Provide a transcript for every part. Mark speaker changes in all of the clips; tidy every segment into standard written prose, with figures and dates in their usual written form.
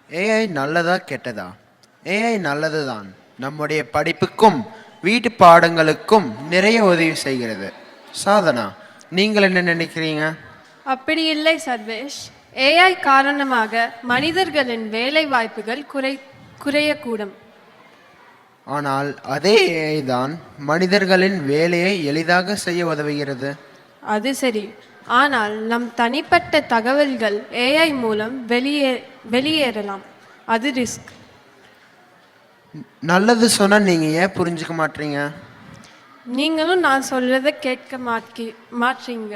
Speaker 1: AI நல்லதா கெட்டதா? AI நல்லது தான். நம்முடைய படிப்புக்கும் வீட்டு பாடங்களுக்கும் நிறைய உதவி செய்கிறது. சாதனா, நீங்கள் என்ன நினைக்கிறீங்க?
Speaker 2: அப்படி இல்லை சர்வேஷ். ஏஐ காரணமாக மனிதர்களின் வேலை வாய்ப்புகள் குறையக்கூடும்.
Speaker 1: ஆனால் அதே ஏஐ தான் மனிதர்களின் வேலையை எளிதாக செய்ய உதவுகிறது.
Speaker 2: அது சரி, ஆனால் நம் தனிப்பட்ட தகவல்கள் ஏஐ மூலம் வெளியேறலாம். அது ரிஸ்க்.
Speaker 1: நல்லது சொன்னால் நீங்கள் ஏன் புரிஞ்சுக்க மாட்டீங்க?
Speaker 2: நீங்களும் நான் சொல்றதை கேட்க மாட்டீங்க.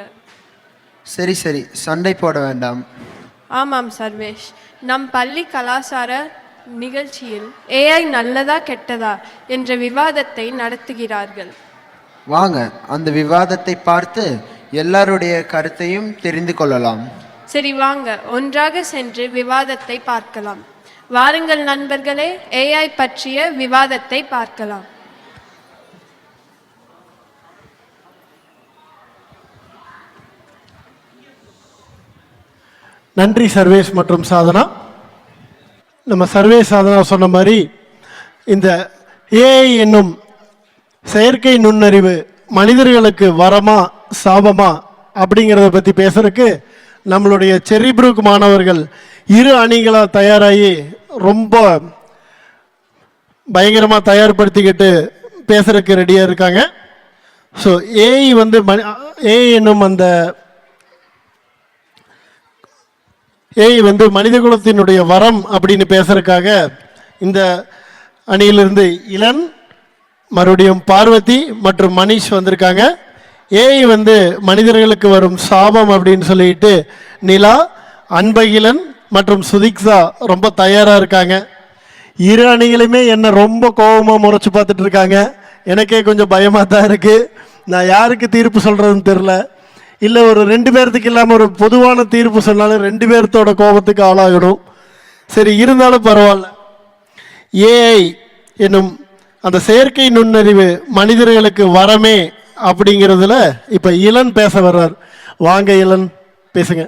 Speaker 1: சரி சரி, சண்டை போட வேண்டாம்.
Speaker 2: ஆமாம் சர்வேஷ், நம் பள்ளி கலாச்சார நிகழ்ச்சியில் ஏஐ நல்லதா கெட்டதா என்ற விவாதத்தை நடத்துகிறார்கள்.
Speaker 1: வாங்க அந்த விவாதத்தை பார்த்து எல்லாருடைய கருத்தையும் தெரிந்து கொள்ளலாம்.
Speaker 2: சரி வாங்க, ஒன்றாக சென்று விவாதத்தை பார்க்கலாம். வாருங்கள் நண்பர்களே, ஏஐ பற்றிய விவாதத்தை பார்க்கலாம்.
Speaker 3: நன்றி சர்வேஷ் மற்றும் சாதனா. நம்ம சர்வேஷ் சாதனா சொன்ன மாதிரி இந்த ஏஐ என்னும் செயற்கை நுண்ணறிவு மனிதர்களுக்கு வரமா சாபமா அப்படிங்கிறத பற்றி பேசுறதுக்கு நம்மளுடைய செர்ரி புரூக் மாணவர்கள் இரு அணிகளாக தயாராகி ரொம்ப பயங்கரமாக தயார்படுத்திக்கிட்டு பேசுறதுக்கு ரெடியாக இருக்காங்க. ஸோ ஏஐ வந்து ஏஐ என்னும் அந்த ஏஐ வந்து மனித குலத்தினுடைய வரம் அப்படின்னு பேசுறதுக்காக இந்த அணியிலிருந்து இளன், மறுபடியும் பார்வதி மற்றும் மனிஷ் வந்திருக்காங்க. ஏஐ வந்து மனிதர்களுக்கு வரும் சாபம் அப்படின்னு சொல்லிட்டு நிலா, அன்பகிலன் மற்றும் சுதிக்ஷா ரொம்ப தயாராக இருக்காங்க. இரு அணிகளுமே என்னை ரொம்ப கோபமாக முறைச்சி பார்த்துட்டு இருக்காங்க. எனக்கே கொஞ்சம் பயமாக தான் இருக்குது. நான் யாருக்கு தீர்ப்பு சொல்கிறதுன்னு தெரில. இல்லை ஒரு 2 பேர்த்துக்கு இல்லாமல் ஒரு பொதுவான தீர்ப்பு சொன்னாலும் 2 பேர்த்தோட கோபத்துக்கு ஆளாகணும். சரி, இருந்தாலும் பரவாயில்ல. ஏஐ என்னும் அந்த செயற்கை நுண்ணறிவு மனிதர்களுக்கு வரமே அப்படிங்கிறதுல இப்போ இளன் பேச வர்றார். வாங்க இளன், பேசுங்க.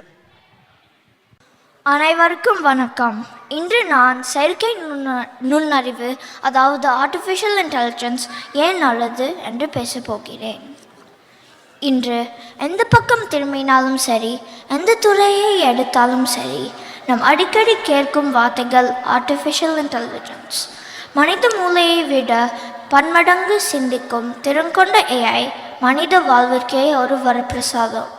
Speaker 4: அனைவருக்கும் வணக்கம். இன்று நான் செயற்கை நுண்ணறிவு அதாவது ஆர்டிஃபிஷியல் இன்டெலிஜென்ஸ் ஏன் நல்லது என்று பேசப் போகிறேன். இன்று எந்த பக்கம் திரும்பினாலும் சரி, எந்த துறையை எடுத்தாலும் சரி, நாம் அடிக்கடி கேட்கும் வார்த்தைகள் ஆர்டிஃபிஷியல் இன்டெலிஜென்ஸ். மனித மூளையை விட பன்மடங்கு சிந்திக்கும் திறன் கொண்ட ஏஐ மனித வாழ்விற்கே ஒரு வரப்பிரசாதம்.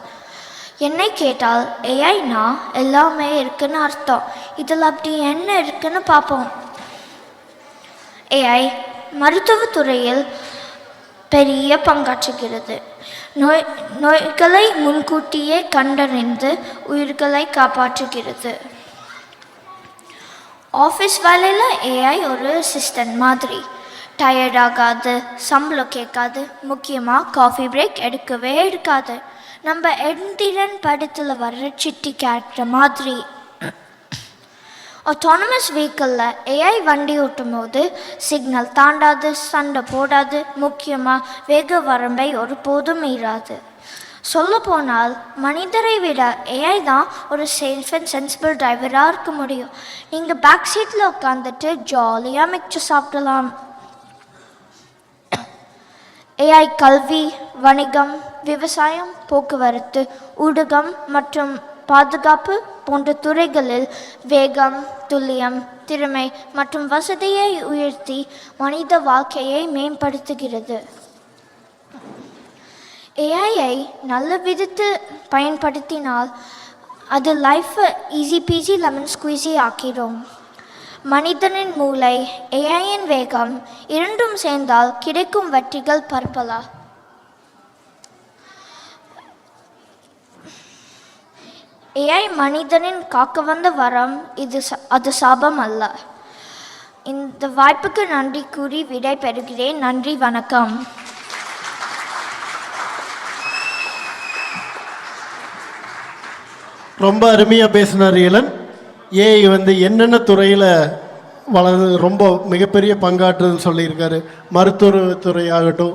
Speaker 4: என்னை கேட்டால் ஏஐனா எல்லாமே இருக்குன்னு அர்த்தம். இதில் அப்படி என்ன இருக்குன்னு பார்ப்போம். ஏஐ மருத்துவத்துறையில் பெரிய பங்காற்றுகிறது. நோய்களை முன்கூட்டியே கண்டறிந்து உயிர்களை காப்பாற்றுகிறது. ஆஃபீஸ் வேலையில் ஏஐ ஒரு அசிஸ்டன்ட் மாதிரி. டயர்ட் ஆகாது, சம்பளம் கேட்காது, முக்கியமாக காஃபி பிரேக் எடுக்கவே எடுக்காது. நம்ம எந்திரன் படத்தில் வர்ற சிட்டி கேரக்டர் மாதிரி. ஆட்டோனமஸ் வெஹிக்கிளில் ஏஐ வண்டி ஓட்டும் போது சிக்னல் தாண்டாது, சண்டை போடாது, முக்கியமாக வேக வரம்பை ஒருபோதும் மீறாது. சொல்லப்போனால் மனிதரை விட ஏஐ தான் ஒரு சேஃப் அண்ட் சென்சிபிள் டிரைவராக இருக்க முடியும். நீங்கள் பேக் சீட்டில் உட்காந்துட்டு ஜாலியாக மிக்சர் சாப்பிடலாம். ஏஐ கல்வி, வணிகம், விவசாயம், போக்குவரத்து, ஊடகம் மற்றும் பாதுகாப்பு போன்ற துறைகளில் வேகம், துல்லியம், திறமை மற்றும் வசதியை உயர்த்தி மனித வாழ்க்கையை மேம்படுத்துகிறது. ஏஐயை நல்ல விதத்தில் பயன்படுத்தினால் அது லைஃப்பை ஈஸி பீஸி லெமன் ஸ்குவீஸி ஆக்கிடும். மனிதனின் மூளை, ஏஐயின் வேகம் இரண்டும் சேர்ந்தால் கிடைக்கும் வெற்றிகள் பற்பல. ஏஐ மனிதனின் காக்க வந்த வரம். அது சாபம் அல்ல. இந்த வாய்ப்புக்கு நன்றி கூறி விடை பெறுகிறேன். நன்றி, வணக்கம்.
Speaker 3: ரொம்ப அருமையாக பேசினார் இளன். ஏஐ வந்து என்னென்ன துறையில் ரொம்ப மிகப்பெரிய பங்காற்றுதுன்னு சொல்லியிருக்காரு. மருத்துவத்துறை ஆகட்டும்,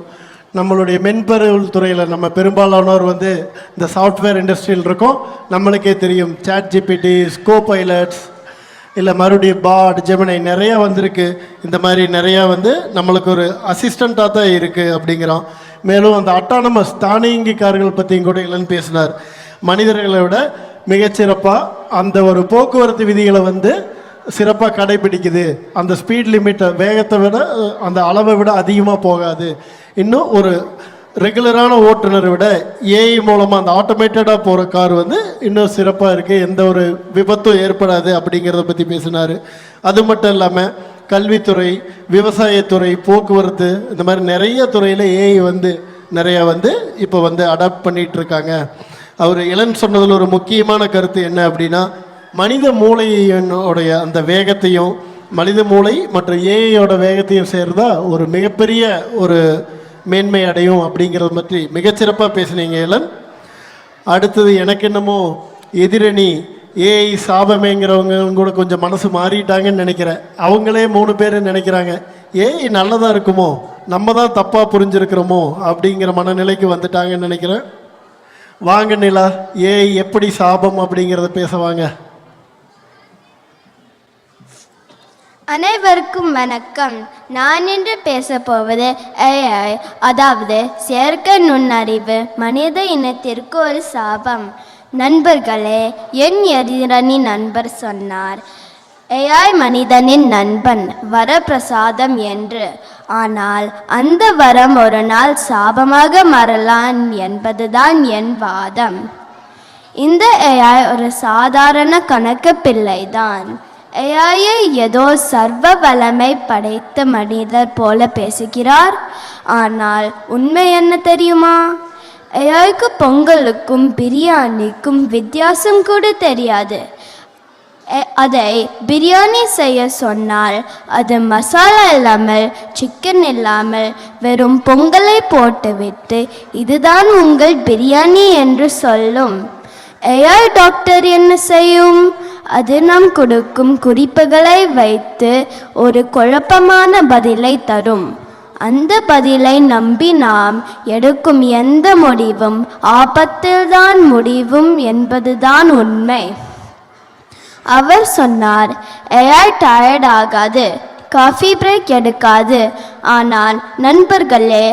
Speaker 3: நம்மளுடைய மென்பொருள் துறையில் நம்ம பெரும்பாலானோர் வந்து இந்த சாஃப்ட்வேர் இண்டஸ்ட்ரியில் இருக்கோம். நம்மளுக்கே தெரியும், சாட் ஜிபிடி, ஸ்கோ பைலட்ஸ், இல்லை மறுபடியும் பாட் ஜெமினை நிறையா வந்திருக்கு. இந்த மாதிரி நிறையா வந்து நம்மளுக்கு ஒரு அசிஸ்டண்ட்டாக தான் இருக்குது அப்படிங்கிறோம். மேலும் அந்த அட்டானமஸ் தானியங்கி கார்கள் பற்றியும் கூட இல்லைன்னு பேசினார். மனிதர்களை விட மிகச்சிறப்பாக அந்த ஒரு போக்குவரத்து விதிகளை வந்து சிறப்பாக கடைபிடிக்குது. அந்த ஸ்பீட் லிமிட்டை வேகத்தை விட அந்த அளவை விட அதிகமாக போகாது. இன்னும் ஒரு ரெகுலரான ஓட்டுநரை விட ஏஐ மூலமாக அந்த ஆட்டோமேட்டடாக போகிற கார் வந்து இன்னும் சிறப்பாக இருக்குது, எந்த ஒரு விபத்தும் ஏற்படாது அப்படிங்கிறத பற்றி பேசினார். அது மட்டும் இல்லாமல் கல்வித்துறை, விவசாயத்துறை, போக்குவரத்து, இந்த மாதிரி நிறைய துறையில் ஏஐ வந்து நிறையா வந்து இப்போ வந்து அடாப்ட் பண்ணிகிட்ருக்காங்க. அவர் இளன் சொன்னதில் ஒரு முக்கியமான கருத்து என்ன அப்படின்னா, மனித மூளையினுடைய அந்த வேகத்தையும் மனித மூளை மற்றும் ஏஐயோட வேகத்தையும் சேர்ந்தா ஒரு மிகப்பெரிய ஒரு மேன்மை அடையும் அப்படிங்கிறத பற்றி மிகச்சிறப்பாக பேசுனீங்க இளன். அடுத்தது எனக்கு என்னமோ எதிரணி ஏஐ சாபமேங்கிறவங்க கூட கொஞ்சம் மனசு மாறிட்டாங்கன்னு நினைக்கிறேன். அவங்களே 3 பேர் நினைக்கிறாங்க ஏஐ நல்லதாக இருக்குமோ, நம்ம தான் தப்பாக புரிஞ்சிருக்கிறோமோ அப்படிங்கிற மனநிலைக்கு வந்துட்டாங்கன்னு நினைக்கிறேன். வாங்க நிலா, ஏஐ எப்படி சாபம் அப்படிங்கிறத பேசுவாங்க.
Speaker 5: அனைவருக்கும் வணக்கம். நான் இன்று பேசப்போவது AI, அதாவது செயற்கை நுண்ணறிவு மனித இனத்திற்கு ஒரு சாபம். நண்பர்களே, என் எதிரணி நண்பர் சொன்னார் AI மனிதனின் நண்பன், வரப்பிரசாதம் என்று. ஆனால் அந்த வரம் ஒரு நாள் சாபமாக மாறலாம் என்பதுதான் என் வாதம். இந்த AI ஒரு சாதாரண கணக்கு பிள்ளைதான். AI ஏதோ சர்வ வல்லமை படைத்த மனிதர் போல பேசுகிறார். ஆனால் உண்மை என்ன தெரியுமா? AIக்கு பொங்கலுக்கும் பிரியாணிக்கும் வித்தியாசம் கூட தெரியாது. அதை பிரியாணி செய்ய சொன்னால் அது மசாலா இல்லாமல், சிக்கன் இல்லாமல் வெறும் பொங்கலை போட்டுவிட்டு இதுதான் உங்கள் பிரியாணி என்று சொல்லும். AI டாக்டர் என்ன செய்யும்? அது நாம் கொடுக்கும் குறிப்புகளை வைத்து ஒரு குழப்பமான பதிலை தரும். அந்த பதிலை நம்பி நாம் எடுக்கும் எந்த முடிவும் ஆபத்தில்தான் முடிவும் என்பதுதான் உண்மை. அவர் சொன்னார், AI டயர்ட் ஆகாது, காஃபி பிரேக் எடுக்காது. ஆனால் நண்பர்களே,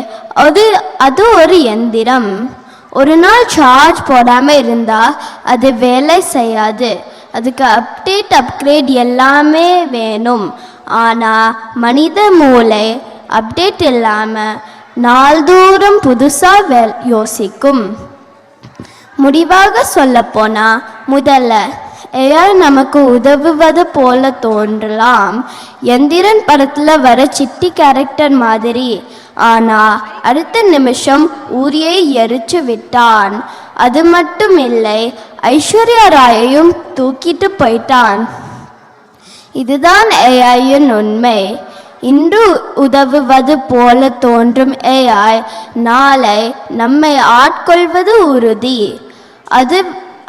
Speaker 5: அது ஒரு எந்திரம். ஒரு நாள் சார்ஜ் போடாமல் இருந்தால் அது வேலை செய்யாது. அதுக்கு அப்கிரேட் எல்லாமே வேணும். ஆனால் மனித மூளை அப்டேட் இல்லாமல் நாள்தோறும் புதுசாக யோசிக்கும். முடிவாக சொல்லப்போனால், முதல்ல AI நமக்கு உதவுவது போல தோன்றலாம், எந்திரன் படத்தில் வர சிட்டி கேரக்டர் மாதிரி. ஆனால் அடுத்த நிமிஷம் ஊரியை எரிச்சு விட்டான். அது மட்டும் இல்லை, ஐஸ்வர்யா ராயையும் தூக்கிட்டு போயிட்டான். இதுதான் AIயின் உண்மை. இன்று உதவுவது போல தோன்றும் AI நாளை நம்மை ஆட்கொள்வது உறுதி.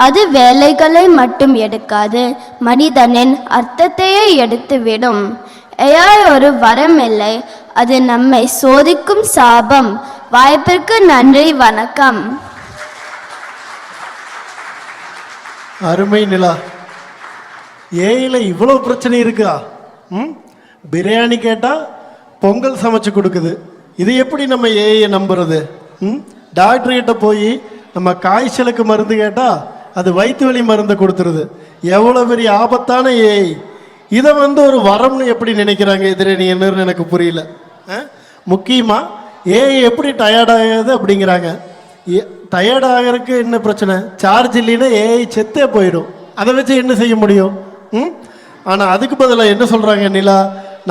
Speaker 5: அது வேலைகளை மட்டும் எடுக்காது, மனிதனின் அர்த்தத்தையே எடுத்துவிடும். AI ஒரு வரம் இல்லை, அது நம்மை சோதிக்கும் சாபம். வாய்ப்பிற்கு நன்றி, வணக்கம்.
Speaker 3: அருமை நிலா. ஏஐல இவ்வளோ பிரச்சனை இருக்கா? பிரியாணி கேட்டால் பொங்கல் சமைச்சு கொடுக்குது. இது எப்படி நம்ம ஏஐயை நம்புறது? டாக்டர்கிட்ட போய் நம்ம காய்ச்சலுக்கு மருந்து கேட்டால் அது வயிற்று வலி மருந்தை கொடுத்துருது. எவ்வளோ பெரிய ஆபத்தான ஏஐ! இதை வந்து ஒரு வரம்னு எப்படி நினைக்கிறாங்க எதிரணியினர்னு எனக்கு புரியல. முக்கியமாக ஏஐ எப்படி டயர்டாகுது அப்படிங்கிறாங்க. டயர்டாகிறதுக்கு என்ன பிரச்சனை? சார்ஜ் இல்லைன்னா ஏஐ செத்தே போயிடும். அதை வச்சு என்ன செய்ய முடியும்? ஆனால் அதுக்கு பதிலாக என்ன சொல்கிறாங்க நிலா,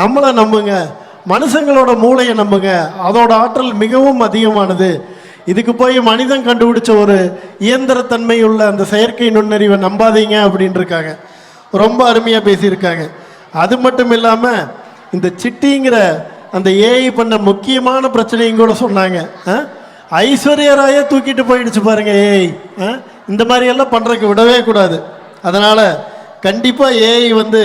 Speaker 3: நம்மளை நம்புங்க, மனுஷங்களோட மூளையை நம்புங்க, அதோட ஆற்றல் மிகவும் அதிகமானது. இதுக்கு போய் மனிதன் கண்டுபிடிச்ச ஒரு இயந்திரத்தன்மை உள்ள அந்த செயற்கை நுண்ணறிவை நம்பாதீங்க அப்படின்னு இருக்காங்க. ரொம்ப அருமையாக பேசியிருக்காங்க. அது மட்டும் இல்லாமல் இந்த சிட்டிங்கிற அந்த ஏஐ பண்ண முக்கியமான பிரச்சனையும் கூட சொன்னாங்க. ஐஸ்வர்யா ராயை தூக்கிட்டு போயிடுச்சு பாருங்க ஏஐ. இந்த மாதிரியெல்லாம் பண்ணுறதுக்கு விடவே கூடாது. அதனால் கண்டிப்பாக ஏஐ வந்து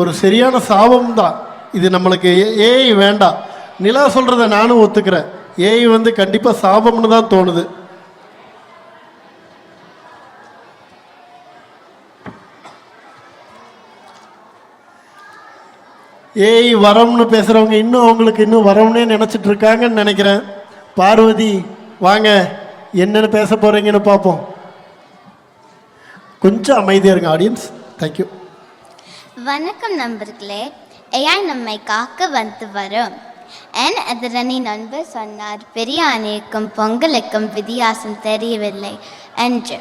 Speaker 3: ஒரு சரியான சாபம் தான். இது நம்மளுக்கு ஏஐ வேண்டாம். நிலா சொல்கிறத நானும் ஒத்துக்கிறேன். ஏஐ வந்து கண்டிப்பாக சாபம்னு தான் தோணுது. ஏய் வரம்னு பேசுகிறவங்க இன்னும் அவங்களுக்கு இன்னும் வரம்னே நினச்சிட்டு இருக்காங்கன்னு நினைக்கிறேன். பார்வதி வாங்க, என்னென்னு பேச போகிறீங்கன்னு பார்ப்போம். கொஞ்சம் அமைதியாக இருங்க ஆடியன்ஸ். தேங்க்யூ.
Speaker 5: வணக்கம் நண்பர்களே. AI நம்மை காக்க வந்து வரும். என் எதிரணி நண்பர் சொன்னார், பிரியாணிக்கும் பொங்கலுக்கும் வித்தியாசம் தெரியவில்லை என்று.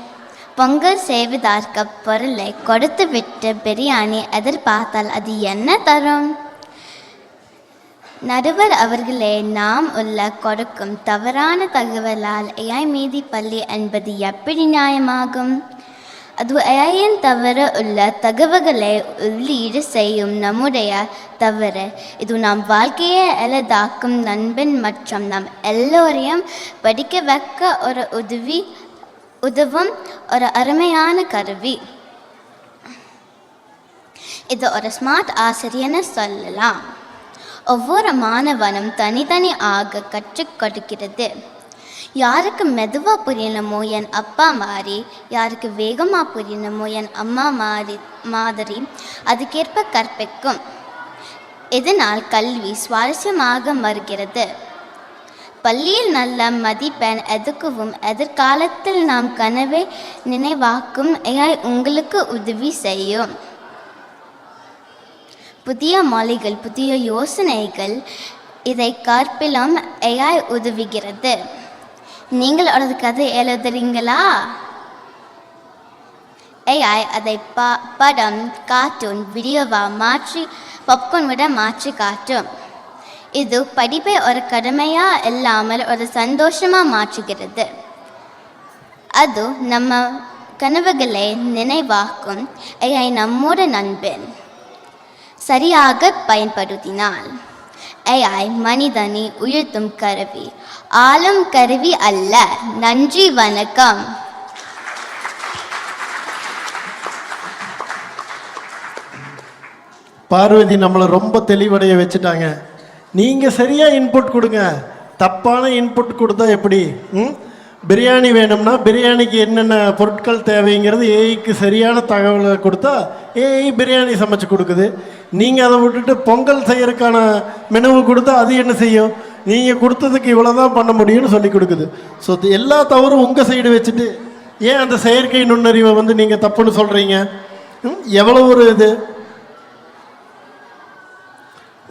Speaker 5: பொங்கல் செய்வதற்கு பொருளை கொடுத்துவிட்டு பிரியாணி எதிர்பார்த்தால் அது என்ன தரும்? நடுவர் அவர்களே, நாம் உள்ள கொடுக்கும் தவறான தகவலால் AI மீதி பள்ளி என்பது எப்படி நியாயமாகும்? அது AI-யின் தவிர உள்ள தகவல்களை உள்ளீடு செய்யும் நம்முடைய தவறு. இது நம் வாழ்க்கையை எளிதாக்கும் நண்பன் மற்றும் நம் எல்லோரையும் படிக்க வைக்க உதவும் ஒரு அருமையான கருவி. இது ஒரு ஸ்மார்ட் ஆசிரியர்னு சொல்லலாம். ஒவ்வொரு மாணவனும் தனித்தனி ஆக கற்றுக் கொடுக்கிறது. யாருக்கு மெதுவாக புரியணுமோ என் அப்பா மாதிரி, யாருக்கு வேகமாக புரியணுமோ என் அம்மா மாதிரி அதுக்கேற்ப கற்பிக்கும். இதனால் கல்வி சுவாரஸ்யமாக வருகிறது. பள்ளியில் நல்ல மதிப்பெண் எதுக்கவும் எதிர்காலத்தில் நாம் கனவை நினைவாக்கும் AI உங்களுக்கு உதவி செய்யும். புதிய மொழிகள், புதிய யோசனைகள், இதை கற்பிலும் AI உதவுகிறது. நீங்கள் ஒரு கதை எழுதுறீங்களா? AI அதை படம், கார்ட்டூன், வீடியோவாக மாற்றி பாப்கார்ன் விட மாற்றி காட்டும். இது படிப்பை ஒரு கடமையாக இல்லாமல் ஒரு சந்தோஷமாக மாற்றுகிறது. அது நம்ம கனவுகளை நினைவாக்கும். AI நம்மோட நண்பன். சரியாக பயன்படுத்தினால் AI மனிதனை உயர்த்தும் கருவி, ஆளும் கருவி அல்ல. நன்றி, வணக்கம்.
Speaker 3: பார்வதி நம்மளை ரொம்ப தெளிவடைய வச்சுட்டாங்க. நீங்கள் சரியாக இன்புட் கொடுங்க, தப்பான இன்புட் கொடுத்தா எப்படி? பிரியாணி வேணும்னா பிரியாணிக்கு என்னென்ன பொருட்கள் தேவைங்கிறது ஏஐக்கு சரியான தகவலை கொடுத்தா ஏஐ பிரியாணி சமைச்சு கொடுக்குது. நீங்கள் அதை விட்டுட்டு பொங்கல் செய்யறதுக்கான மெனுவு கொடுத்தா அது என்ன செய்யும்? நீங்கள் கொடுத்ததுக்கு இவ்வளோ தான் பண்ண முடியும்னு சொல்லி கொடுக்குது. ஸோ எல்லா தவறும் உங்கள் சைடு வச்சுட்டு ஏன் அந்த செயற்கை நுண்ணறிவை வந்து நீங்கள் தப்புன்னு சொல்கிறீங்க? எவ்வளோ ஒரு இது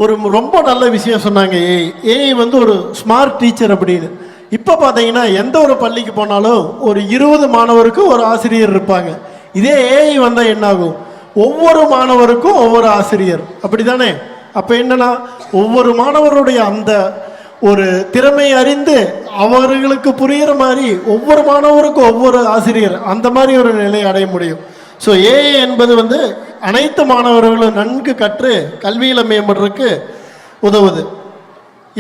Speaker 3: ஒரு ரொம்ப நல்ல விஷயம் சொன்னாங்க. ஏஐ வந்து ஒரு ஸ்மார்ட் டீச்சர் அப்படின்னு. இப்போ பார்த்தீங்கன்னா எந்த ஒரு பள்ளிக்கு போனாலும் ஒரு 20 மாணவருக்கு ஒரு ஆசிரியர் இருப்பாங்க. இதே ஏஐ வந்தால் என்னாகும்? ஒவ்வொரு மாணவருக்கும் ஒவ்வொரு ஆசிரியர், அப்படி தானே? அப்போ என்னன்னா ஒவ்வொரு மாணவருடைய அந்த ஒரு திறமை அறிந்து அவர்களுக்கு புரிகிற மாதிரி ஒவ்வொரு மாணவருக்கும் ஒவ்வொரு ஆசிரியர், அந்த மாதிரி ஒரு நிலையை அடைய முடியும். ஸோ ஏஐ என்பது வந்து அனைத்து மாணவர்களும் நன்கு கற்று கல்வியில் மேம்படுறதுக்கு உதவுது.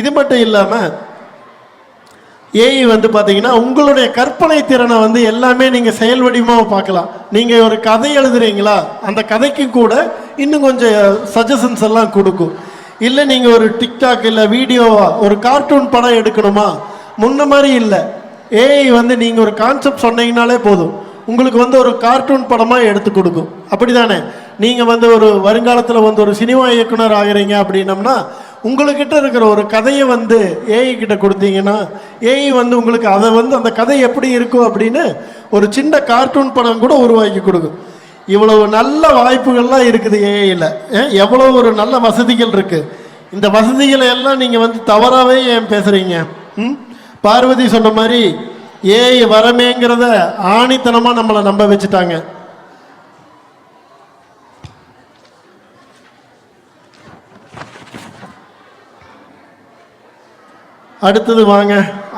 Speaker 3: இது மட்டும் இல்லாமல் ஏஐ வந்து பார்த்தீங்கன்னா உங்களுடைய கற்பனை திறனை வந்து எல்லாமே நீங்கள் செயல் வடிவமாக பார்க்கலாம். நீங்கள் ஒரு கதை எழுதுறீங்களா, அந்த கதைக்கு கூட இன்னும் கொஞ்சம் சஜஷன்ஸ் எல்லாம் கொடுக்கும். இல்லை நீங்கள் ஒரு டிக்டாக் இல்லை வீடியோவா ஒரு கார்ட்டூன் படம் எடுக்கணுமா, முன்ன மாதிரி இல்லை. ஏஐ வந்து நீங்கள் ஒரு கான்செப்ட் சொன்னீங்கனாலே போதும், உங்களுக்கு வந்து ஒரு கார்ட்டூன் படமாக எடுத்து கொடுக்கும். அப்படி தானே? நீங்கள் வந்து ஒரு வருங்காலத்தில் வந்து ஒரு சினிமா இயக்குனர் ஆகிறீங்க அப்படின்னம்னா உங்கள்கிட்ட இருக்கிற ஒரு கதையை வந்து ஏஐ கிட்ட கொடுத்தீங்கன்னா ஏஐ வந்து உங்களுக்கு அதை வந்து அந்த கதை எப்படி இருக்கும் அப்படின்னு ஒரு சின்ன கார்ட்டூன் படம் கூட உருவாக்கி கொடுக்கும். இவ்வளவு நல்ல வாய்ப்புகள்லாம் இருக்குது ஏஐயில். எவ்வளோ ஒரு நல்ல வசதிகள் இருக்குது. இந்த வசதிகளை எல்லாம் நீங்கள் வந்து தவறாகவே ஏன் பேசுகிறீங்க? பார்வதி சொன்ன மாதிரி ஏஐ வரமேங்கிறத ஆணித்தனமாக நம்மளை நம்ப வச்சுட்டாங்க. அடுத்தது வாங்க,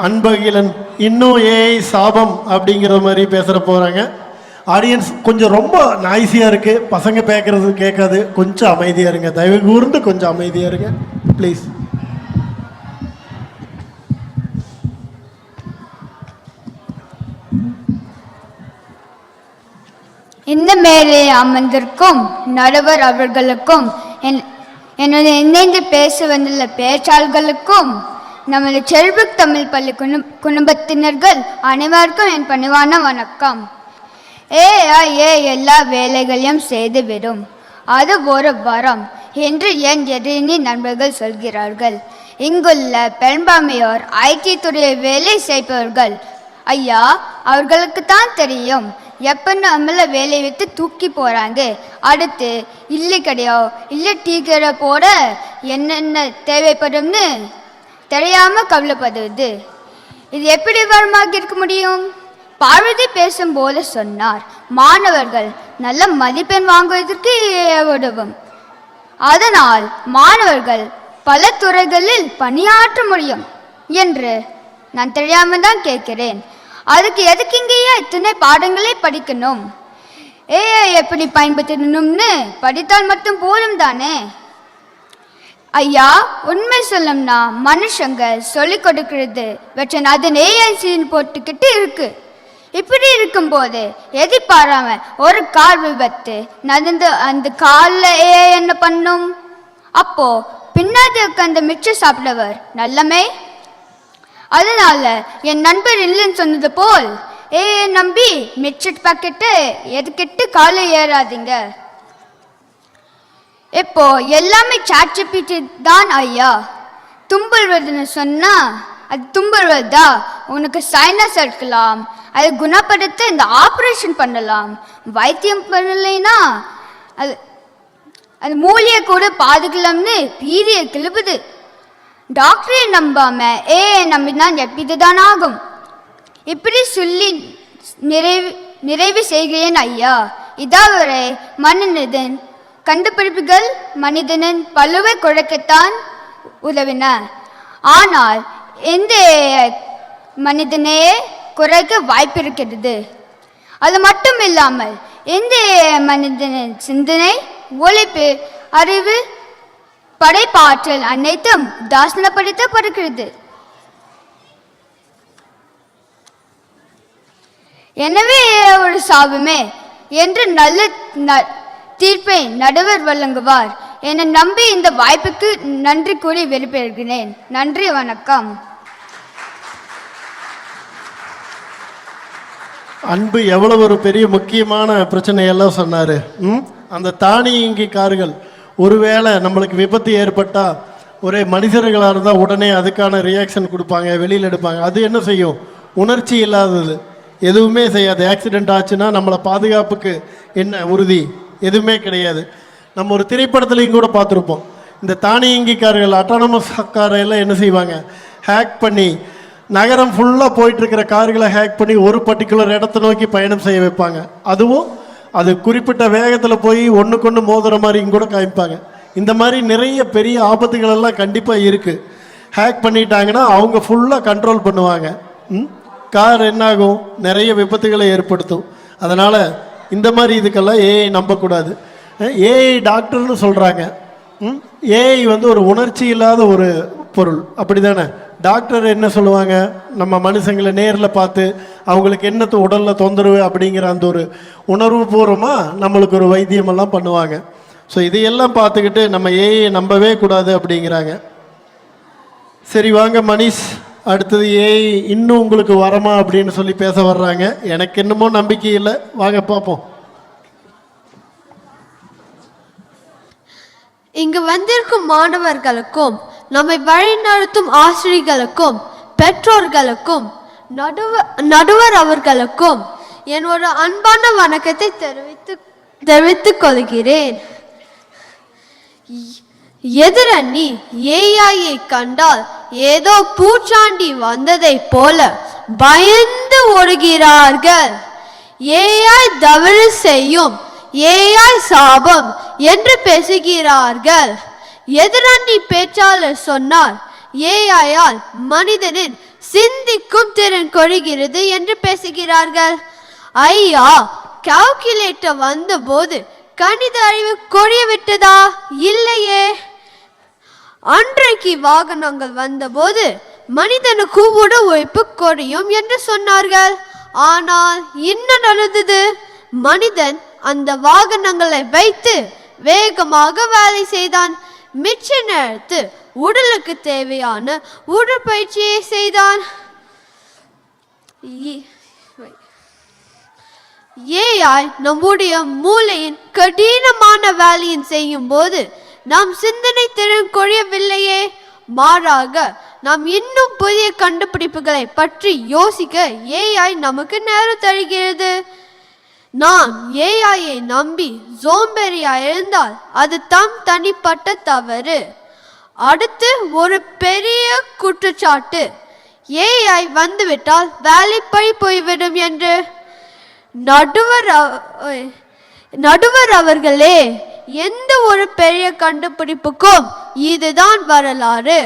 Speaker 3: அன்பகிலன் இன்னும் ஏஐ சாபம் அப்படிங்கிற மாதிரி பேசுகிற போகிறாங்க. ஆடியன்ஸ் கொஞ்சம் ரொம்ப நாய்ஸியாக இருக்குது, பசங்க பேக்கிறது கேட்காது, கொஞ்சம் அமைதியாக இருங்க, தயவு கூர்ந்து கொஞ்சம் அமைதியாக இருங்க ப்ளீஸ்.
Speaker 6: இந்த மேலே அமர்ந்திருக்கும் நடுவர் அவர்களுக்கும் என்னுடைய இணைந்து பேச வந்துள்ள பேச்சாளர்களுக்கும் நமது செல்புக் தமிழ் பள்ளி குடும்பத்தினர்கள் அனைவருக்கும் என் பணிவான வணக்கம். ஏஐ எல்லா வேலைகளையும் செய்துவிடும், அது ஒரு வரம். என்று என் எதிரணி நண்பர்கள் சொல்கிறார்கள். இங்குள்ள பெரும்பான்மையோர் ஐடி துறையில் வேலை செய்பவர்கள். ஐயா, அவர்களுக்கு தான் தெரியும் எப்போ நம்மள வேலையை விட்டு தூக்கி போகிறாங்க. அடுத்து இல்லை கடையோ இல்லை டீ கடை போட என்னென்ன தேவைப்படும்னு தெரியாமல் கவலைப்படுவது. இது எப்படி வரமாக இருக்க முடியும்? பார்வதி பேசும்போது சொன்னார், மாணவர்கள் நல்ல மதிப்பெண் வாங்குவதற்கு உதவும். அதனால் மாணவர்கள் பல துறைகளில் பணியாற்ற முடியும் என்று நான் தெரியாமல் தான் கேட்கிறேன். அதுக்கு எதுக்கு இங்கேயே இத்தனை பாடங்களே படிக்கணும்? ஏஐ எப்படி பயன்படுத்தணும்னு படித்தால் மட்டும் போதும் தானே? ஐயா, உண்மை சொல்லணும்னா மனுஷங்க சொல்லிக் கொடுக்கறது வச்சன் அதன் ஏஐ சீன் போட்டுக்கிட்டு இருக்கு. இப்படி இருக்கும்போது எதிர்பாராம ஒரு கார் விபத்து நடந்து அந்த காலில் ஏஐ என்ன பண்ணும்? அப்போ பின்னாடி உட்காந்து மிச்சம் சாப்பிடவர் நல்லமே. அதனால என் நண்பர் இல்லைன்னு சொன்னது போல் ஏஐ நம்பி மிச்சட் பாக்கெட்டு எதுக்கிட்டு காலை ஏறாதீங்க. இப்போ எல்லாமே சாட்சிப்பிட்டு தான் ஐயா. தும்பல் வருதுன்னு சொன்னா அது தும்பல் வருதா, உனக்கு சைனஸ் இருக்கலாம், அது குணப்படுத்த இந்த ஆப்ரேஷன் பண்ணலாம். வைத்தியம் பண்ணலைன்னா அது அது மூலியை கூட பாதுகாக்கலாம்னு பீதியை கிளப்புது. டாக்டரை நம்பாம ஏஐ நம்பிதான் எப்படிதான் ஆகும். இப்படி சொல்லி நிறைவு செய்கிறேன் ஐயா. இதாவரை மனிதன் கண்டுபிடிப்புகள் மனிதனின் பழுவை குறைக்கத்தான் உதவின. ஆனால் எந்த மனிதனையே குறைக்க வாய்ப்பு இருக்கிறது. அது மட்டும் இல்லாமல் எந்த மனிதனின் சிந்தனை, உழைப்பு, அறிவு, படைப்பாற்றல் அனைத்தும் தாசனப்படுத்தப்படுகிறது. எனவே ஒரு சாபமே என்று நல்ல தீர்ப்பை நடுவர் வழங்குவார் என நம்பி இந்த வாய்ப்புக்கு நன்றி கூறி வெளிப்படுகிறேன். நன்றி, வணக்கம்.
Speaker 3: அன்பு எவ்வளவு ஒரு பெரிய முக்கியமான பிரச்சனையெல்லாம் சொன்னார். அந்த தானியங்கி கார்கள் ஒருவேளை நம்மளுக்கு விபத்து ஏற்பட்டால் ஒரே மனிதர்களாக இருந்தால் உடனே அதுக்கான ரியாக்ஷன் கொடுப்பாங்க, வெளியில் எடுப்பாங்க. அது என்ன செய்யும்? உணர்ச்சி இல்லாதது, எதுவுமே செய்யாது. ஆக்சிடெண்ட் ஆச்சுன்னா நம்மளை பாதுகாப்புக்கு என்ன உறுதி? எதுவுமே கிடையாது. நம்ம ஒரு திரைப்படத்துலையும் கூட பார்த்துருப்போம். இந்த தானியங்கி கார்கள், அட்டானமஸ் காரெல்லாம் என்ன செய்வாங்க? ஹேக் பண்ணி நகரம் ஃபுல்லாக போயிட்டுருக்கிற கார்களை ஹேக் பண்ணி ஒரு பர்டிகுலர் இடத்த நோக்கி பயணம் செய்ய வைப்பாங்க. அதுவும் அது குறிப்பிட்ட வேகத்தில் போய் ஒன்றுக்கொன்று மோதுற மாதிரியும் கூட காமிப்பாங்க. இந்த மாதிரி நிறைய பெரிய ஆபத்துகள் எல்லாம் கண்டிப்பாக இருக்குது. ஹேக் பண்ணிட்டாங்கன்னா அவங்க ஃபுல்லாக கண்ட்ரோல் பண்ணுவாங்க. கார் என்னாகும்? நிறைய விபத்துகளை ஏற்படுத்தும். அதனால் இந்த மாதிரி இதுக்கெல்லாம் ஏஐ நம்பக்கூடாது. ஏஐ டாக்டர்னு சொல்கிறாங்க. ஏஐ வந்து ஒரு உணர்ச்சி இல்லாத ஒரு பொருள், அப்படி தானே? டாக்டர் என்ன சொல்லுவாங்க? நம்ம மனுஷங்களை நேரில் பார்த்து அவங்களுக்கு என்ன உடலில் தொந்தரவு அப்படிங்கிற அந்த ஒரு உணர்வுபூர்வமாக நம்மளுக்கு ஒரு வைத்தியமெல்லாம் பண்ணுவாங்க. ஸோ இதையெல்லாம் பார்த்துக்கிட்டு நம்ம ஏஐ நம்பவே கூடாது அப்படிங்கிறாங்க. சரி, வாங்க மனிஷ், அடுத்தது ஏஐ இன்னும் உங்களுக்கு வரமா அப்படின்னு சொல்லி பேச வர்றாங்க. எனக்கு என்னமோ நம்பிக்கை இல்லை, வாங்க பார்ப்போம்.
Speaker 7: இங்கு வந்திருக்கும் மாணவர்களுக்கும் நம்மை வழிநடத்தும் ஆசிரியர்களுக்கும் பெற்றோர்களுக்கும் நடுவர் அவர்களுக்கும் என்னோட அன்பான வணக்கத்தை தெரிவித்துக் கொள்கிறேன். எதிரணி ஏஐயை கண்டால் ஏதோ பூச்சாண்டி வந்ததை போல பயந்து ஓடுகிறார்கள். ஏஐ தவறு செய்யும், ஏஐ சாபம் என்று பேசுகிறார்கள். எதிரணி பேச்சாளர் சொன்னார், ஏஐயால் மனிதனின் சிந்திக்கும் திறன் குறைகிறது என்று பேசுகிறார்கள். ஐயா, கால்குலேட்டர் வந்தபோது கணித அறிவு குறையவிட்டதா? இல்லையே. அன்றைக்கு வாகனங்கள் வந்தபோது மனிதனுக்கு உடல் உழைப்பு குறையும் என்று சொன்னார்கள். ஆனால் என்ன நடந்தது? மனிதன் அந்த வாகனங்களை வைத்து வேகமாக வேலை செய்தான். மிச்ச நேரத்து உடலுக்கு தேவையான உடற்பயிற்சியை செய்தான். ஏஐ நம்முடைய மூளையின் கடினமான வேலையை செய்யும் போது நாம் சிந்தனை திறன் குறையவில்லையே, மாறாக நாம் இன்னும் புதிய கண்டுபிடிப்புகளை பற்றி யோசிக்க ஏஐ நமக்கு நேரம் தருகிறது. நாம் ஏஐயை நம்பி சோம்பேறியா இருந்தால் அது தனிப்பட்ட தவறு. அடுத்து ஒரு பெரிய குற்றச்சாட்டு, ஏஐ வந்துவிட்டால் வேலை பழி போய்விடும் என்று. நடுவர் அவர்களே, எந்த ஒரு பெரிய கண்டுபிடிப்புக்கும் இதுதான் வரலாறு.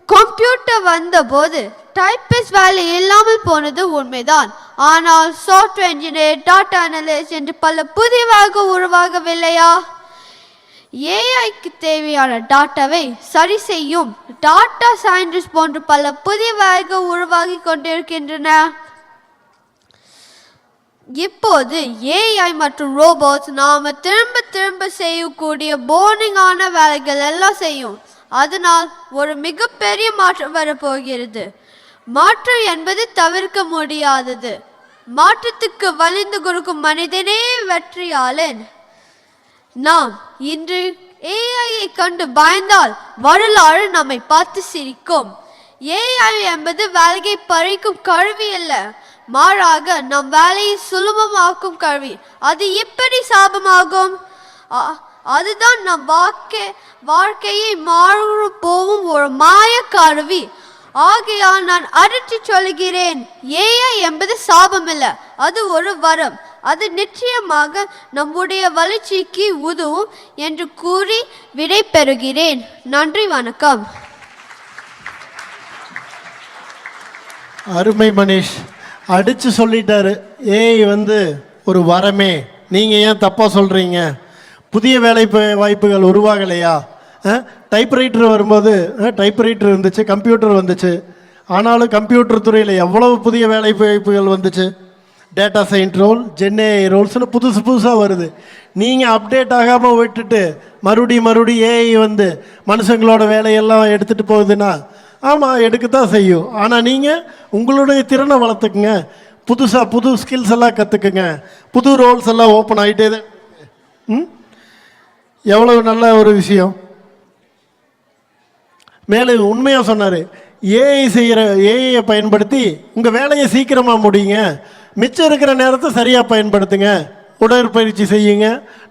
Speaker 7: கம்ப்யூட்டர் வந்தபோது டைப்பிஸ்ட் வேலை இல்லாமல் போனது உண்மைதான். ஆனால் சாஃப்ட்வேர் இன்ஜினியர், டாட்டா அனலிஸ்ட் என்று பல புதிய வேலை உருவாகவில்லையா? ஏஐக்கு தேவையான டாட்டாவை சரி செய்யும் டாட்டா சயின்டிஸ்ட் போன்ற பல புதிய வேலைகள் உருவாகி கொண்டிருக்கின்றன. இப்போது ஏஐ மற்றும் ரோபோட்ஸ் நாம திரும்ப செய்யக்கூடிய போரிங்கான வேலைகள் எல்லாம் செய்யும். அதனால் ஒரு மிகப்பெரிய மாற்றம் வரப்போகிறது. மாற்றம் என்பது தவிர்க்க முடியாதது. மாற்றத்துக்கு வலிந்து கொடுக்கும் மனிதனே வெற்றியாளன். நாம் இன்று ஏஐயை கண்டு பயந்தால் வரலாறு நம்மை பார்த்து சிரிக்கும். ஏஐ என்பது வேலையை பறிக்கும் கருவி அல்ல, மாறாக நம் வேலையை சுலபமாக்கும் கருவி. அது எப்படி சாபமாகும்? அதுதான் நம் வாழ்க்கையை மாறு போகும் ஒரு மாய கருவி. ஆகையால் நான் அடித்து சொல்கிறேன், ஏஐ என்பது சாபமில்லை, அது ஒரு வரம். அது நிச்சயமாக நம்முடைய வளர்ச்சிக்கு உதவும் என்று கூறி விடை பெறுகிறேன். நன்றி, வணக்கம்.
Speaker 3: அருமை மனிஷ், அடித்து சொல்லிட்டாரு. ஏஐ ஒரு வரமே, நீங்கள் ஏன் தப்பாக சொல்கிறீங்க? புதிய வேலை வாய்ப்புகள் உருவாகலையா? டைப்ரைட்டர் வரும்போது டைப்ரைட்டர் இருந்துச்சு, கம்ப்யூட்டர் வந்துச்சு. ஆனாலும் கம்ப்யூட்டர் துறையில் எவ்வளவு புதிய வேலை வாய்ப்புகள் வந்துச்சு. டேட்டா சயின்ஸ் ரோல், ஜென்ஏஐ ரோல்ஸ்னு புதுசாக வருது. நீங்கள் அப்டேட் ஆகாமல் விட்டுட்டு மறுபடியும் ஏஐ மனுஷங்களோட வேலையெல்லாம் எடுத்துகிட்டு போகுதுன்னா, ஆமாம் எடுக்கத்தான் செய்யும். ஆனால் நீங்கள் உங்களுடைய திறனை வளர்த்துக்குங்க, புது ஸ்கில்ஸ் எல்லாம் கற்றுக்குங்க, புது ரோல்ஸ் எல்லாம் ஓப்பன் ஆகிட்டே தான். எவ்வளவு நல்ல ஒரு விஷயம். மேலே உண்மையாக சொன்னார், ஏஐயை பயன்படுத்தி உங்கள் வேலையை சீக்கிரமாக முடியுங்க, மிச்சம் இருக்கிற நேரத்தை சரியாக பயன்படுத்துங்க, உடற்பயிற்சி செய்யுங்க,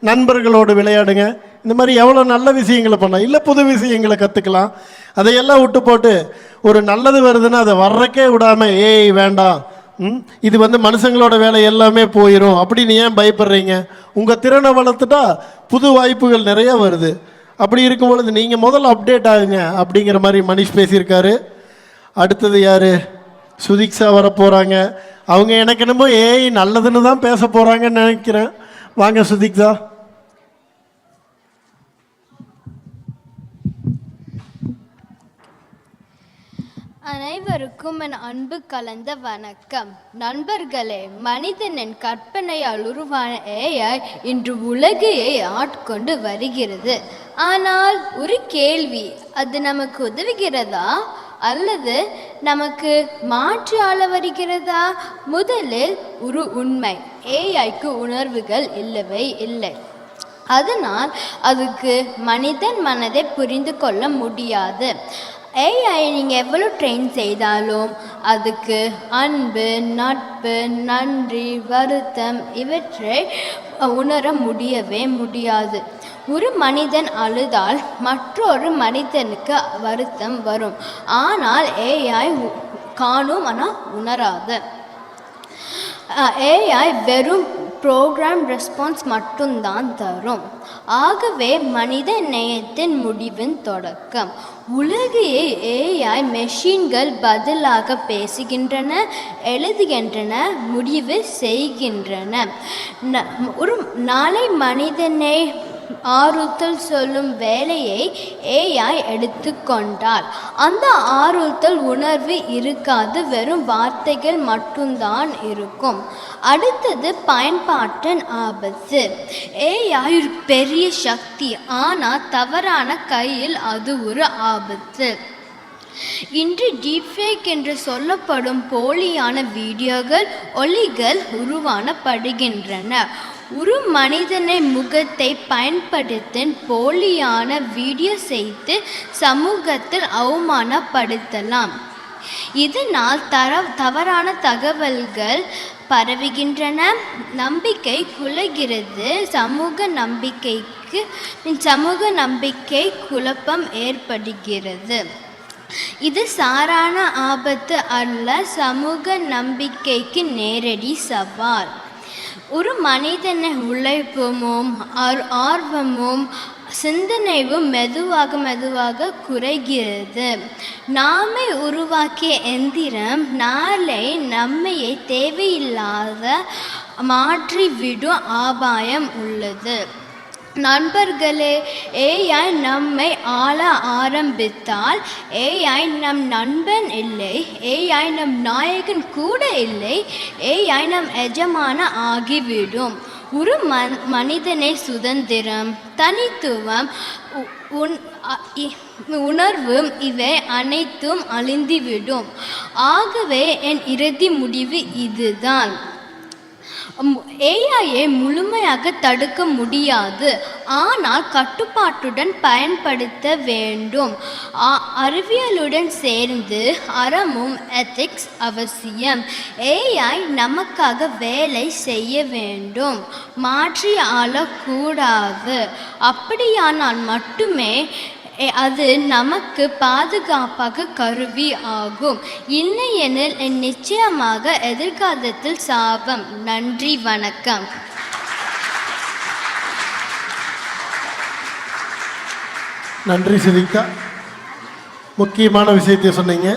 Speaker 3: நண்பர்களோடு விளையாடுங்க. இந்த மாதிரி எவ்வளோ நல்ல விஷயங்களை பண்ணலாம். இல்லை புது விஷயங்களை கற்றுக்கலாம். அதையெல்லாம் விட்டு போட்டு ஒரு நல்லது வருதுன்னா அதை வர்றக்கே விடாமல் ஏஐ வேண்டாம், இது மனுஷங்களோட வேலை எல்லாமே போயிடும் அப்படின்னு ஏன் பயப்படுறீங்க? உங்கள் திறனை வளர்த்துட்டா புது வாய்ப்புகள் நிறைய வருது. அப்படி இருக்கும் பொழுது நீங்கள் முதல்ல அப்டேட் ஆகுங்க அப்படிங்கிற மாதிரி மனிஷ் பேசியிருக்காரு. அடுத்தது யார்? சுதிக்ஷா வர போகிறாங்க. அவங்க எனக்கு என்னமோ ஏஐ நல்லதுன்னு தான் பேச போகிறாங்கன்னு நினைக்கிறேன். வாங்க சுதிக்ஷா.
Speaker 5: அனைவருக்கும் என் அன்பு கலந்த வணக்கம். நண்பர்களே, மனிதனின் கற்பனையால் உருவான ஏஐ இன்று உலகையை ஆட்கொண்டு வருகிறது. ஆனால் ஒரு கேள்வி, அது நமக்கு உதவுகிறதா அல்லது நமக்கு மாற்றி ஆள வருகிறதா? முதலில் ஒரு உண்மை, ஏஐக்கு உணர்வுகள் இல்லவே இல்லை. அதனால் அதுக்கு மனிதன் மனதை புரிந்து கொள்ள முடியாது. ஏஐ நீங்கள் எவ்வளோ ட்ரெயின் செய்தாலும் அதுக்கு அன்பு, நட்பு, நன்றி, வருத்தம் இவற்றை உணர முடியவே முடியாது. ஒரு மனிதன் அழுதால் மற்றொரு மனிதனுக்கு வருத்தம் வரும். ஆனால் ஏஐ காணும், ஆனால் உணராது. ஏஐ வெறும் ப்ரோக்ராம் ரெஸ்பான்ஸ் மட்டும்தான் தரும். ஆகவே மனித நேயத்தின் முடிவின் தொடக்கம். உலகையே ஏஐ மெஷின்கள் பதிலாக பேசுகின்றன, எழுதுகின்றன, முடிவு செய்கின்றன. ஒரு நாளை மனிதனை ஆறுதல் சொல்லும் வேலையை ஏஐ எடுத்துக்கொண்டால் அந்த ஆறுதல் உணர்வு இருக்காது, வெறும் வார்த்தைகள் மட்டும்தான் இருக்கும். அடுத்தது பயன்பாட்டின் ஆபத்து. ஏஐ ஒரு பெரிய சக்தி, ஆனால் தவறான கையில் அது ஒரு ஆபத்து. இன்று டீப்ஃபேக் என்று சொல்லப்படும் போலியான வீடியோக்கள், ஒலிகள் உருவானப்படுகின்றன. ஒரு மனிதனை முகத்தை பயன்படுத்தி போலியான வீடியோ செய்து சமூகத்தில் அவமானப்படுத்தலாம். இதனால் தவறான தகவல்கள் பரவுகின்றன, நம்பிக்கை குலைகிறது, சமூக நம்பிக்கை குழப்பம் ஏற்படுகிறது. இது சாதாரண ஆபத்து அல்ல, சமூக நம்பிக்கைக்கு நேரடி சவால். ஒரு மனிதனை உழைப்பும் ஆர்வமும் சிந்தனையும் மெதுவாக குறைகிறது. நாமே உருவாக்கிய எந்திரம் நாளை நம்மையை தேவையில்லாத மாற்றிவிடும் அபாயம் உள்ளது. நண்பர்களே, ஏஐ நம்மை ஆள ஆரம்பித்தால் ஏஐ நம் நண்பன் இல்லை, ஏஐ நம் நாயகன் கூட இல்லை, ஏஐ நம் எஜமான ஆகிவிடும். ஒரு மனிதனை சுதந்திரம், தனித்துவம், உணர்வு இவை அனைத்தும் அழிந்துவிடும். ஆகவே என் இறுதி முடிவு இதுதான். ஏஐயை முழுமையாக தடுக்க முடியாது, ஆனால் கட்டுப்பாட்டுடன் பயன்படுத்த வேண்டும். அறிவியலுடன் சேர்ந்து அறமும் எத்திக்ஸ் அவசியம். ஏஐ நமக்காக வேலை செய்ய வேண்டும், மாற்றி ஆளக்கூடாது. அப்படியானால் மட்டுமே அது நமக்கு பாதுகாப்பாக கருவி ஆகும். இல்லையெனில் நிச்சயமாக எதிர்காலத்தில் சாபம். நன்றி, வணக்கம்.
Speaker 3: நன்றி சுதிக்தா. முக்கியமான விஷயத்தை சொன்னீங்க.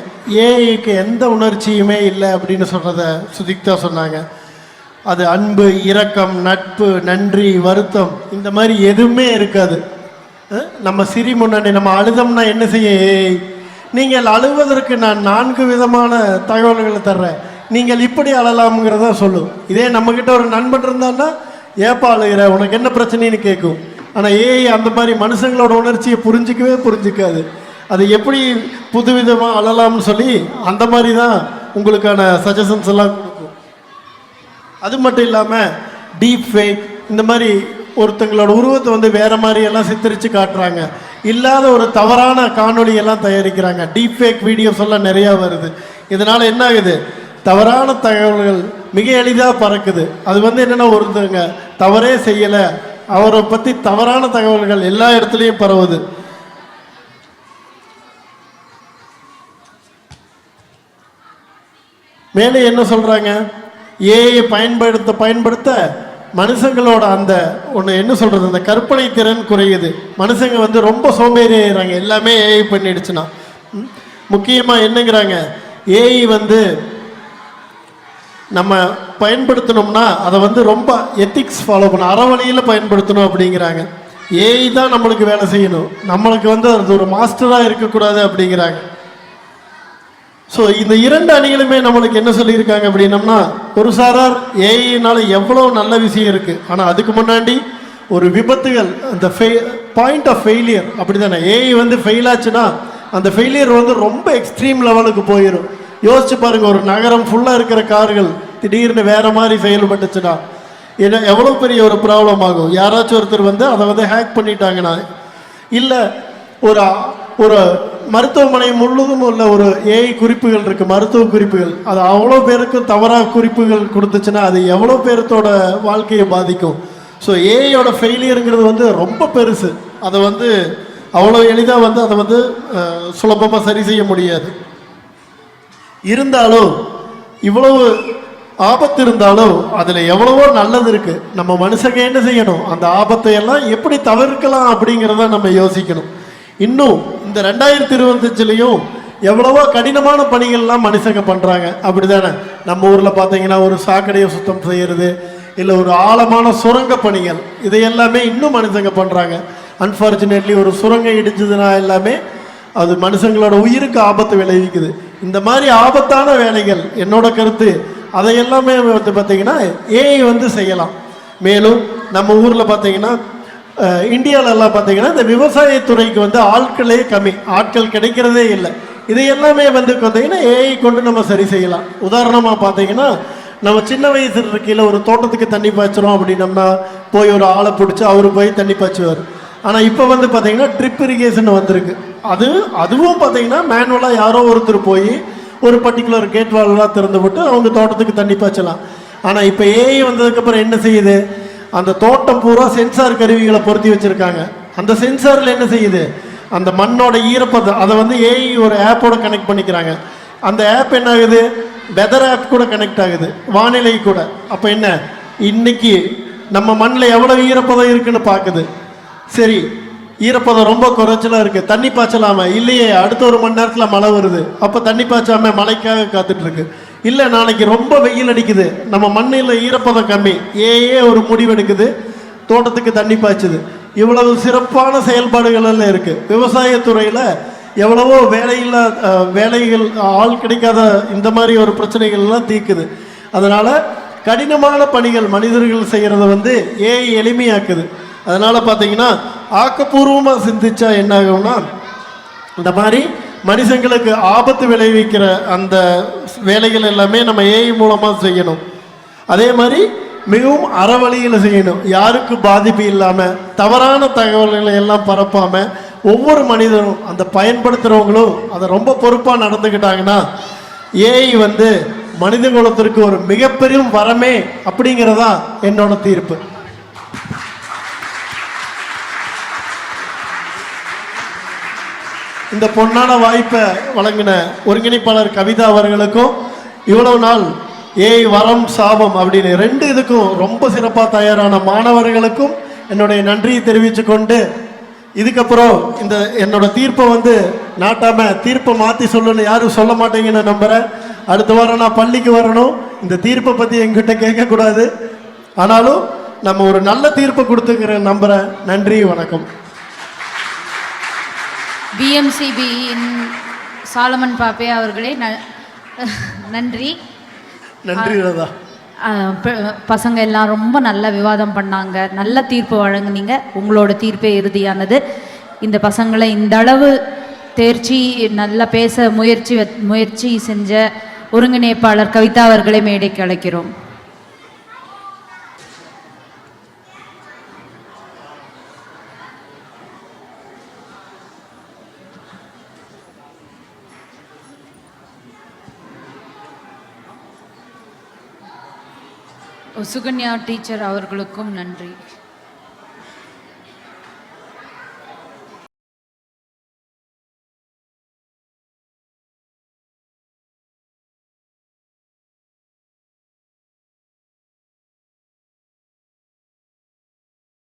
Speaker 3: ஏஐக்கு எந்த உணர்ச்சியுமே இல்லை அப்படின்னு சொல்கிறத சுதிக்தா சொன்னாங்க. அது அன்பு, இரக்கம், நட்பு, நன்றி, வருத்தம் இந்த மாதிரி எதுவுமே இருக்காது. நம்ம சிரி முன்னாடி நம்ம அழுதம்னா என்ன செய்ய? நீங்கள் அழுவதற்கு நான் 4 விதமான தகவல்களை தர்றேன், நீங்கள் இப்படி அழலாம்ங்கிறத சொல்லும். இதே நம்மக்கிட்ட ஒரு நண்பன் இருந்தான்னா ஏப்பா அழுகிற, உனக்கு என்ன பிரச்சனைன்னு கேட்கும். ஆனால் ஏஐ அந்த மாதிரி மனுஷங்களோட உணர்ச்சியை புரிஞ்சிக்காது. அது எப்படி புதுவிதமாக அழலாம்னு சொல்லி அந்த மாதிரி தான் உங்களுக்கான சஜஷன்ஸ் எல்லாம் கொடுக்கும். அது மட்டும் இல்லாமல் டீப் ஃபேக் இந்த மாதிரி ஒருத்தங்களோட உருவத்தை வந்து வேறு மாதிரியெல்லாம் சித்தரித்து காட்டுறாங்க. இல்லாத ஒரு தவறான காணொலியெல்லாம் தயாரிக்கிறாங்க. டீப் ஃபேக் வீடியோஸ் எல்லாம் நிறையா வருது. இதனால் என்ன ஆகுது? தவறான தகவல்கள் மிக எளிதாக பறக்குது. அது வந்து என்னென்னா, ஒருத்தங்க தவறே செய்யலை, அவரை பற்றி தவறான தகவல்கள் எல்லா இடத்துலையும் பரவுது. மேலே என்ன சொல்கிறாங்க? ஏஐ பயன்படுத்த மனுஷங்களோட அந்த ஒன்று என்ன சொல்கிறது, அந்த கற்பனை திறன் குறையுது. மனுஷங்க வந்து ரொம்ப சோம்பேறி ஆகிறாங்க, எல்லாமே ஏஐ பண்ணிடுச்சுன்னா. முக்கியமாக என்னங்கிறாங்க, ஏஐ வந்து நம்ம பயன்படுத்தணும்னா அதை வந்து ரொம்ப எத்திக்ஸ் ஃபாலோ பண்ணணும், அறவழியில் பயன்படுத்தணும் அப்படிங்கிறாங்க. ஏஐ தான் நம்மளுக்கு வேலை செய்யணும், நம்மளுக்கு வந்து அது ஒரு மாஸ்டராக இருக்கக்கூடாது அப்படிங்கிறாங்க. ஸோ இந்த 2 அணிகளுமே நம்மளுக்கு என்ன சொல்லியிருக்காங்க அப்படின்னம்னா, ஒரு சாரார் ஏஐனால எவ்வளோ நல்ல விஷயம் இருக்குது, ஆனால் அதுக்கு முன்னாடி ஒரு விபத்துகள், அந்த பாயிண்ட் ஆஃப் ஃபெயிலியர் அப்படி தானே. ஏஐ வந்து ஃபெயில் ஆச்சுன்னா அந்த ஃபெயிலியர் வந்து ரொம்ப எக்ஸ்ட்ரீம் லெவலுக்கு போயிடும். யோசிச்சு பாருங்கள், ஒரு நகரம் ஃபுல்லாக இருக்கிற கார்கள் திடீர்னு வேறு மாதிரி செயல்பட்டுச்சுன்னா என்ன எவ்வளோ பெரிய ஒரு ப்ராப்ளம் ஆகும். யாராச்சும் ஒருத்தர் வந்து அதை வந்து ஹேக் பண்ணிட்டாங்கன்னா, இல்லை ஒரு மருத்துவமனை முழுவதும் உள்ள ஒரு ஏஐ குறிப்புகள் இருக்குது, மருத்துவ குறிப்புகள், அது அவ்வளோ பேருக்கு தவறாக குறிப்புகள் கொடுத்துச்சுன்னா அது எவ்வளோ பேர்த்தோட வாழ்க்கையை பாதிக்கும். ஸோ ஏஐயோட ஃபெயிலியருங்கிறது வந்து ரொம்ப பெருசு. அதை வந்து அவ்வளோ எளிதாக வந்து அதை வந்து சுலபமாக சரி செய்ய முடியாது. இருந்தாலும் இவ்வளவு ஆபத்து இருந்தாலும் அதில் எவ்வளவோ நல்லது இருக்குது. நம்ம மனுஷங்க என்ன செய்யணும், அந்த ஆபத்தை எல்லாம் எப்படி தவிர்க்கலாம் அப்படிங்கிறத நம்ம யோசிக்கணும். இன்னும் இந்த 2025லையும் எவ்வளவோ கடினமான பணிகள்லாம் மனுஷங்க பண்ணுறாங்க, அப்படி தானே. நம்ம ஊரில் பார்த்தீங்கன்னா ஒரு சாக்கடையை சுத்தம் செய்கிறது, இல்லை ஒரு ஆழமான சுரங்க பணிகள், இதை எல்லாமே இன்னும் மனுஷங்க பண்ணுறாங்க. அன்ஃபார்ச்சுனேட்லி ஒரு சுரங்கம் இடிஞ்சதுன்னா எல்லாமே அது மனுஷங்களோட உயிருக்கு ஆபத்து விளைவிக்குது. இந்த மாதிரி ஆபத்தான வேலைகள் என்னோட கருத்து அதை எல்லாமே வந்து பார்த்திங்கன்னா ஏஐ வந்து செய்யலாம். மேலும் நம்ம ஊரில் பார்த்திங்கன்னா இந்தியாவிலலாம் பார்த்திங்கன்னா இந்த விவசாயத்துறைக்கு வந்து ஆட்களே கம்மி, ஆட்கள் கிடைக்கிறதே இல்லை. இது எல்லாமே வந்து பார்த்திங்கன்னா ஏஐ கொண்டு நம்ம சரி செய்யலாம். உதாரணமாக பார்த்திங்கன்னா நம்ம சின்ன வயசுல இருக்கையில் ஒரு தோட்டத்துக்கு தண்ணி பாய்ச்சுறோம் அப்படின்னம்னா போய் ஒரு ஆளை பிடிச்சி அவரு போய் தண்ணி பாய்ச்சுவார். ஆனால் இப்போ வந்து பார்த்தீங்கன்னா ட்ரிப் இரிகேஷன் வந்திருக்கு. அதுவும் பார்த்தீங்கன்னா மேனுவலாக யாரோ ஒருத்தர் போய் ஒரு பர்டிகுலர் கேட் வால்லாம் திறந்து விட்டு அவங்க தோட்டத்துக்கு தண்ணி பாய்ச்சலாம். ஆனால் இப்போ ஏஐ வந்ததுக்கப்புறம் என்ன செய்யுது, அந்த தோட்டம் பூரா சென்சார் கருவிகளை பொருத்தி வச்சுருக்காங்க. அந்த சென்சாரில் என்ன செய்யுது, அந்த மண்ணோட ஈரப்பதம் அதை வந்து ஏஐ ஒரு ஆப்போட கனெக்ட் பண்ணிக்கிறாங்க. அந்த ஆப் என்ன ஆகுது, வெதர் ஆப் கூட கனெக்ட் ஆகுது, வானிலை கூட. அப்போ என்ன, இன்னைக்கு நம்ம மண்ணில் எவ்வளோ ஈரப்பதம் இருக்குன்னு பார்க்குது. சரி, ஈரப்பதம் ரொம்ப குறைச்சலாக இருக்குது, தண்ணி பாய்ச்சலாமா, இல்லையே அடுத்த ஒரு மணி நேரத்தில் மழை வருது, அப்போ தண்ணி பாய்ச்சாம மழைக்காக காத்துட்ருக்கு. இல்லை நாளைக்கு ரொம்ப வெயில் அடிக்குது, நம்ம மண்ணில் ஈரப்பதம் கம்மி, ஏஏ ஒரு முடிவெடுக்குது, தோட்டத்துக்கு தண்ணி பாய்ச்சுது. இவ்வளவு சிறப்பான செயல்பாடுகள் எல்லாம் இருக்குது. விவசாயத்துறையில் எவ்வளவோ வேலைகள், ஆள் கிடைக்காத இந்த மாதிரி ஒரு பிரச்சனைகள்லாம் தீர்க்குது. அதனால் கடினமான பணிகள் மனிதர்கள் செய்கிறத வந்து ஏஐ எளிமையாக்குது. அதனால் பார்த்தீங்கன்னா ஆக்கப்பூர்வமாக சிந்திச்சா என்ன ஆகும்னா, இந்த மாதிரி மனுஷங்களுக்கு ஆபத்து விளைவிக்கிற அந்த வேலைகள் எல்லாமே நம்ம ஏஐ மூலமாக செய்யணும். அதே மாதிரி மிகவும் அறவழியில் செய்யணும், யாருக்கு பாதிப்பு இல்லாமல் தவறான தகவல்களை எல்லாம் பரப்பாமல் ஒவ்வொரு மனிதரும் அந்த பயன்படுத்துகிறவங்களும் அதை ரொம்ப பொறுப்பாக நடந்துக்கிட்டாங்கன்னா ஏஐ வந்து மனித குலத்திற்கு ஒரு மிகப்பெரும் வரமே அப்படிங்கிறதா என்னோட தீர்ப்பு. இந்த பொன்னான வாய்ப்பை வழங்கின ஒருங்கிணைப்பாளர் கவிதா அவர்களுக்கும், இவ்வளவு நாள் ஏஐ வரம் சாபம் அப்படின்னு 2 இதுக்கும் ரொம்ப சிறப்பாக தயாரான மாணவர்களுக்கும் என்னுடைய நன்றியை தெரிவித்து கொண்டு, இதுக்கப்புறம் இந்த என்னோட தீர்ப்பை வந்து நாட்டாம தீர்ப்பை மாற்றி சொல்லணும்னு யாரும் சொல்ல மாட்டேங்கன்னு நம்புகிறேன். அடுத்த வாரம் நான் பள்ளிக்கு வரணும், இந்த தீர்ப்பை பற்றி எங்கிட்ட கேட்கக்கூடாது. ஆனாலும் நம்ம ஒரு நல்ல தீர்ப்பை கொடுத்துக்கிறேன் நம்புகிறேன். நன்றி, வணக்கம்.
Speaker 8: பிஎம்சிபியின் சாலமன் பாப்பே அவர்களே நன்றி.
Speaker 3: நன்றி ராதா.
Speaker 8: பசங்க எல்லாம் ரொம்ப நல்ல விவாதம் பண்ணாங்க, நல்ல தீர்ப்பு வழங்குனீங்க. உங்களோட தீர்ப்பே இறுதியானது. இந்த பசங்களை இந்த அளவு தேர்ச்சி நல்லா பேச முயற்சி செஞ்ச ஒருங்கிணைப்பாளர் கவிதா அவர்களை மேடைக்கு அழைக்கிறோம். சுகன்யா டீச்சர் அவர்களுக்கும் நன்றி.